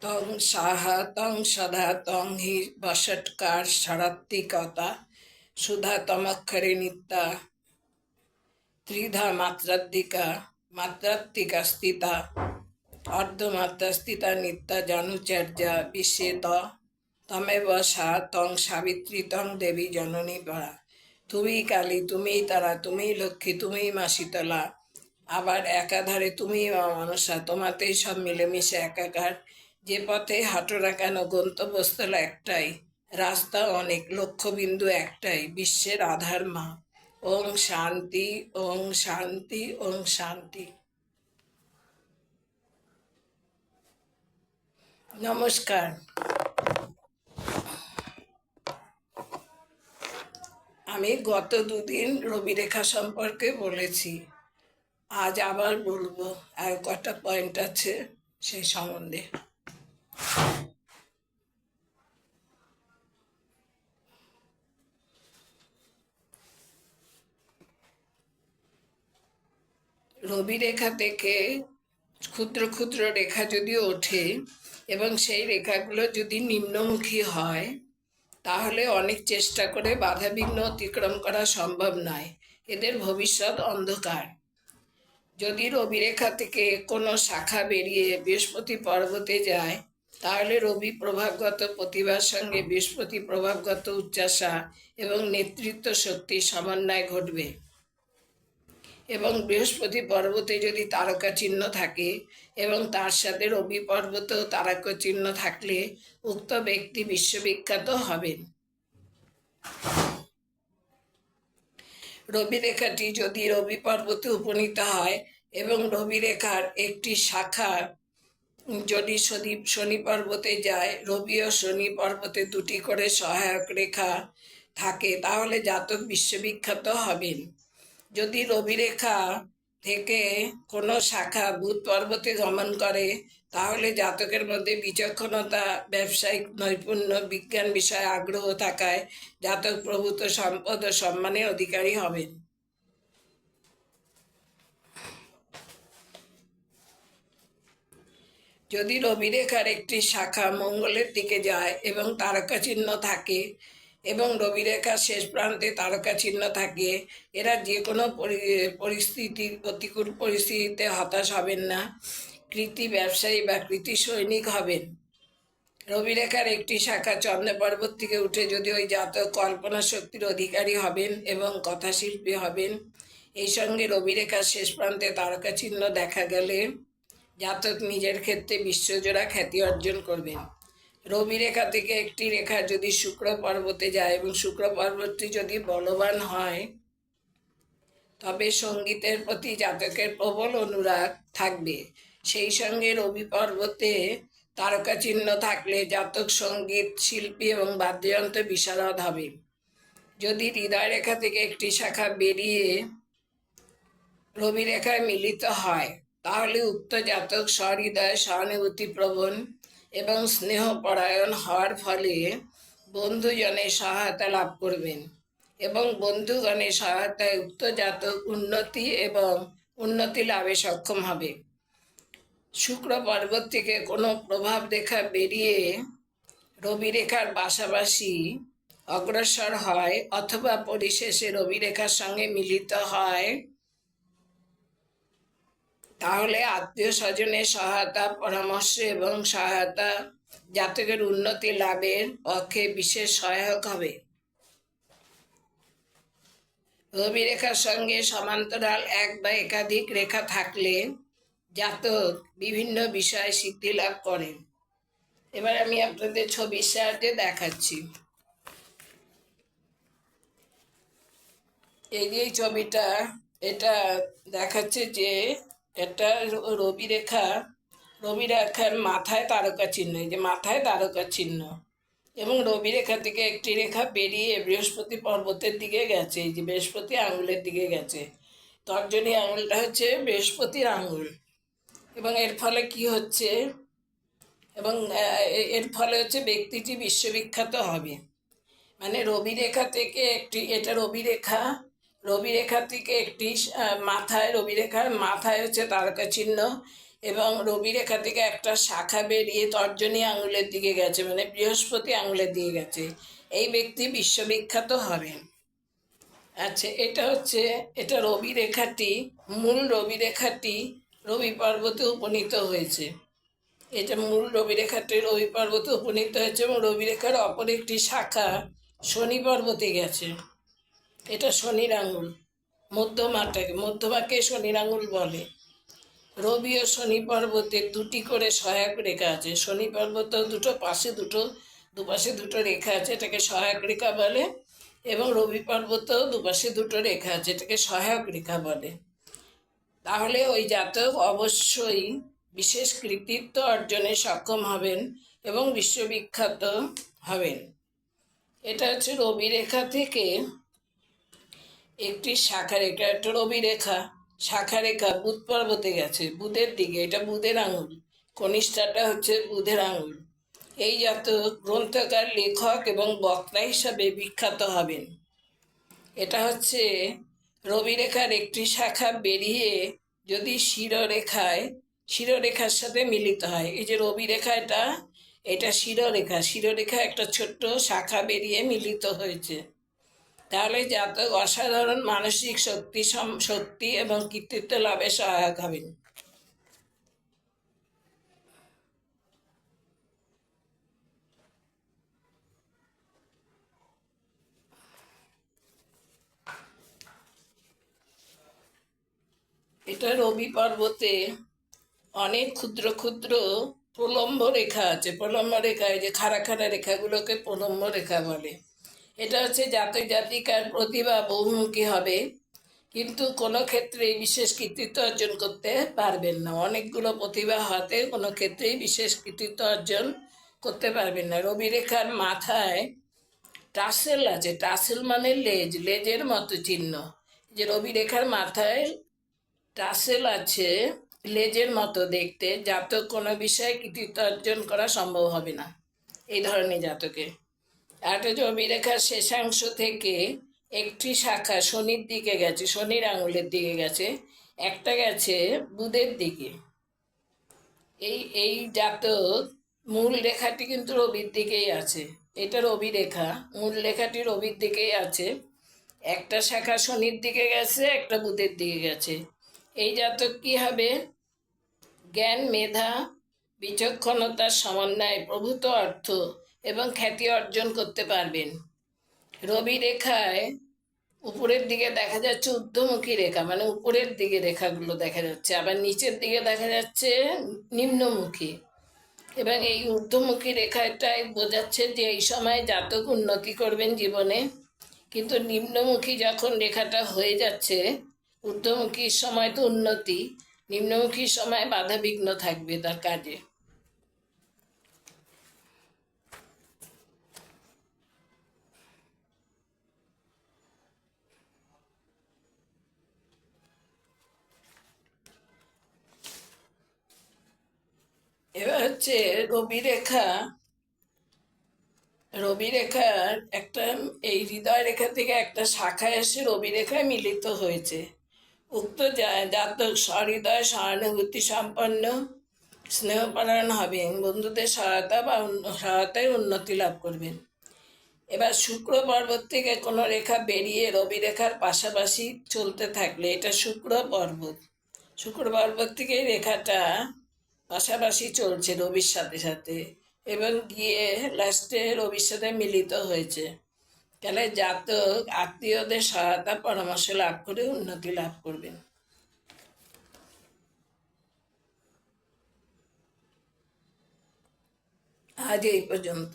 তং সাহা তং সদা তং হি বষটকার সারাত্মিকতা সুধা তমক্ষরে নিত্যা ত্রিধা মাত্রাত্মিকা মাত্রাত্মিকা স্থিতা অর্ধমাত্রা স্থিতা নিত্যা জানুচর্যা বিশ্বেত তমেব সা তং সাবিত্রী তং দেবী জননী পরা। তুমি কালী, তুমিই তারা, তুমিই লক্ষ্মী, তুমিই মা শীতলা। আবার একাধারে তুমিই মা মনসা, তোমাতেই সব মিলেমিশে একাকার। যে পথে হাঁটো না কেন গন্তব্যস্থল একটাই, রাস্তা অনেক, লক্ষ্যবিন্দু একটাই, বিশ্বের আধার মা। ওং শান্তি, ওং শান্তি, ওং শান্তি। নমস্কার। আমি গত দুদিন রবিরেখা সম্পর্কে বলেছি, আজ আবার বলবো। আর কটা পয়েন্ট আছে সেই সম্বন্ধে। রবি রেখা থেকে ক্ষুদ্র ক্ষুদ্র রেখা যদি ওঠে এবং সেই রেখাগুলো যদি নিম্নমুখী হয়, তাহলে অনেক চেষ্টা করে বাধাবিঘ্ন অতিক্রম করা সম্ভব নয়। এদের ভবিষ্যৎ অন্ধকার। যদি রবি রেখা থেকে কোনো শাখা বেরিয়ে বৃহস্পতি পর্বতে যায়, তাহলে রবি প্রভাবগত প্রতিভার সঙ্গে বৃহস্পতি প্রভাবগত উচ্চাসা এবং নেতৃত্ব শক্তির সমন্বয় ঘটবে। এবং বৃহস্পতি পর্বতে যদি তারকা চিহ্ন থাকে এবং তার সাথে রবি পর্বতেও তারকা চিহ্ন থাকলে উক্ত ব্যক্তি বিশ্ববিখ্যাত হবেন। রবি রেখাটি যদি রবি পর্বতে উপনীত হয় এবং রবি রেখার একটি শাখা যদি শনি পর্বতে যায়, রবি ও শনি পর্বতে দুটি করে সহায়ক রেখা থাকে, তাহলে জাতক বিশ্ববিখ্যাত হবেন। যদি রবি রেখা থেকে কোনো শাখা বুধ পর্বতে গমন করে, তাহলে জাতকের মধ্যে বিচক্ষণতা, ব্যবসায়িক নৈপুণ্য, বিজ্ঞান বিষয়ে আগ্রহ থাকায় জাতক প্রভূত সম্পদ ও সম্মানের অধিকারী হবেন। যদি রবি রেখার একটি শাখা মঙ্গলের দিকে যায় এবং তারকা চিহ্ন থাকে এবং রবি রেখার শেষ প্রান্তে তারকা চিহ্ন থাকে, এরা যে কোনো প্রতিকূল পরিস্থিতিতে হতাশ হবেন না, কৃতি ব্যবসায়ী বা কৃতি সৈনিক হবেন। রবি রেখার একটি শাখা চন্দ্র পর্বত থেকে উঠে যদি ওই জাতক কল্পনা শক্তির অধিকারী হবেন এবং কথাশিল্পী হবেন। এই সঙ্গে রবি রেখার শেষ প্রান্তে তারকা চিহ্ন দেখা গেলে জাতক নিজের ক্ষেত্রে বিশ্বজোড়া খ্যাতি অর্জন করবেন। রবি রেখা থেকে একটি রেখা যদি শুক্র পর্বতে যায় এবং শুক্র পর্বতটি যদি বলবান হয়, তবে সঙ্গীতের প্রতি জাতকের প্রবল অনুরাগ থাকবে। সেই সঙ্গে রবি পর্বতে তারকা চিহ্ন থাকলে জাতক সঙ্গীত শিল্পী এবং বাদ্যযন্ত্র বিশারদ হবে। যদি হৃদয় রেখা থেকে একটি শাখা বেরিয়ে রবি রেখায় মিলিত হয়, তাহলে উক্ত জাতক সহৃদয়, সহানুভূতিপ্রবণ এবং স্নেহপরায়ণ হওয়ার ফলে বন্ধুজনের সহায়তা লাভ করবেন এবং বন্ধুগণের সহায়তায় উক্ত জাতক উন্নতি লাভে সক্ষম হবে। শুক্র পর্বত থেকে কোনো প্রভাব রেখা বেরিয়ে রবি রেখার পাশাপাশি অগ্রসর হয় অথবা পরিশেষে রবি রেখার সঙ্গে মিলিত হয়, তাহলে আত্মীয় স্বজনের সহায়তা, পরামর্শ এবং সহায়তা জাতকের উন্নতি লাভের পক্ষে বিশেষ সহায়ক হবে। রবি রেখার সঙ্গে সমান্তরাল এক বা একাধিক রেখা থাকলে জাতক বিভিন্ন বিষয়ে সিদ্ধি লাভ করেন। এবার আমি আপনাদের ছবির সাহায্যে দেখাচ্ছি। এই যে ছবিটা, এটা দেখাচ্ছে যে এটা রবি রেখার মাথায় তারকা চিহ্ন, এই যে মাথায় তারকা চিহ্ন, এবং রবি রেখা থেকে একটি রেখা বেরিয়ে বৃহস্পতি পর্বতের দিকে গেছে। এই যে বৃহস্পতি আঙুলের দিকে গেছে, তর্জনী আঙুলটা হচ্ছে বৃহস্পতির আঙুল। এবং এর ফলে কি হচ্ছে, এবং এর ফলে হচ্ছে ব্যক্তিটি বিশ্ববিখ্যাত হবে। মানে রবি রেখা থেকে একটি, এটা রবি রেখা থেকে একটি মাথায়, রবি রেখার মাথায় হচ্ছে তারকা চিহ্ন এবং রবি রেখা থেকে একটা শাখা বেরিয়ে তর্জনী আঙুলের দিকে গেছে, মানে বৃহস্পতি আঙুলের দিকে গেছে। এই ব্যক্তি বিশ্ববিখ্যাত হবেন। আচ্ছা, এটা রবি রেখাটি, মূল রবি রেখাটি রবি পর্বতে উপনীত হয়েছে। এটা মূল রবি রেখাটি রবি পর্বতে উপনীত হয়েছে এবং রবি রেখার অপর একটি শাখা শনি পর্বতে গেছে। এটা শনির আঙুল, মধ্যমাকে শনির আঙুল বলে। রবি ও শনি পর্বতে দুটি করে সহায়ক রেখা আছে। শনি পর্বতেও দুপাশে দুটো রেখা আছে, এটাকে সহায়ক রেখা বলে। এবং রবি পর্বতেও দুপাশে দুটো রেখা আছে, এটাকে সহায়ক রেখা বলে। তাহলে ওই জাতক অবশ্যই বিশেষ কৃতিত্ব অর্জনে সক্ষম হবেন এবং বিশ্ববিখ্যাত হবেন। এটা হচ্ছে রবি রেখা থেকে একটি শাখা রেখা, একটা রবি রেখা শাখা রেখা বুধ পর্বতে গেছে, বুধের দিকে। এটা বুধের আঙুল, কনিষ্ঠাটা হচ্ছে বুধের আঙুল। এই জাতক গ্রন্থকার, লেখক এবং বক্তা হিসাবে বিখ্যাত হবেন। এটা হচ্ছে রবি রেখার একটি শাখা বেরিয়ে যদি শিরোরেখার সাথে মিলিত হয়। এই যে রবি রেখা, এটা শিরোরেখা একটা ছোট্ট শাখা বেরিয়ে মিলিত হয়েছে। তাহলে জাতক অসাধারণ মানসিক শক্তি এবং কৃতিত্ব লাভে সহায়ক হবেন। এটা রবি পর্বতে অনেক ক্ষুদ্র ক্ষুদ্র প্রলম্ব রেখা আছে। প্রলম্ব রেখা, এই যে খাড়া খাড়া রেখাগুলোকে প্রলম্ব রেখা বলে। এটা হচ্ছে জাতক জাতিকার প্রতিভা বহুমুখী হবে, কিন্তু কোনো ক্ষেত্রেই বিশেষ কৃতিত্ব অর্জন করতে পারবেন না। অনেকগুলো প্রতিভা হাতে কোনো ক্ষেত্রেই বিশেষ কৃতিত্ব অর্জন করতে পারবেন না। রবি রেখার মাথায় টাসেল আছে, টাসেল মানে লেজের মতো চিহ্ন। যে রবি রেখার মাথায় টাসেল আছে, লেজের মতো দেখতে, জাতক কোনো বিষয়ে কৃতিত্ব অর্জন করা সম্ভব হবে না এই ধরনের জাতকে। একটা রবি রেখার শেষাংশ থেকে একটি শাখা শনির দিকে গেছে, শনির আঙুলের দিকে গেছে, একটা গেছে বুধের দিকে। এই জাতক মূল রেখাটি কিন্তু রবির দিকেই আছে। এটা রবি রেখা, মূল রেখাটি রবির দিকেই আছে। একটা শাখা শনির দিকে গেছে, একটা বুধের দিকে গেছে। এই জাতক কি হবে? জ্ঞান, মেধা, বিচক্ষণতার সমন্বয়ে প্রভূত অর্থ এবং খ্যাতি অর্জন করতে পারবেন। রবি রেখায় উপরের দিকে দেখা যাচ্ছে ঊর্ধ্বমুখী রেখা, মানে উপরের দিকে রেখাগুলো দেখা যাচ্ছে, আবার নিচের দিকে দেখা যাচ্ছে নিম্নমুখী। এবং এই ঊর্ধ্বমুখী রেখাটাই বোঝাচ্ছে যে এই সময় জাতক উন্নতি করবেন জীবনে। কিন্তু নিম্নমুখী যখন রেখাটা হয়ে যাচ্ছে, ঊর্ধ্বমুখীর সময় তো উন্নতি, নিম্নমুখীর সময় বাধা বিঘ্ন থাকবে তার কাজে। এবার হচ্ছে রবি রেখার একটা, এই হৃদয় রেখা থেকে একটা শাখা এসে রবি রেখায় মিলিত হয়েছে। উক্ত জাতক সহৃদয়, সহানুভূতি সম্পন্ন, স্নেহপরায়ণ হবেন, বন্ধুদের সহায়তায় উন্নতি লাভ করবেন। এবার শুক্র পর্বত থেকে কোনো রেখা বেরিয়ে রবি রেখার পাশাপাশি চলতে থাকলে এটা শুক্র পর্বত থেকে রেখাটা পাশাপাশি চলছে রবির সাথে সাথে, এবং গিয়ে লাস্টে রবির সাথে মিলিত হয়েছে। তাহলে জাতক আত্মীয়দের সহায়তা পরামর্শ লাভ করে উন্নতি লাভ করবেন। আজ এই পর্যন্ত।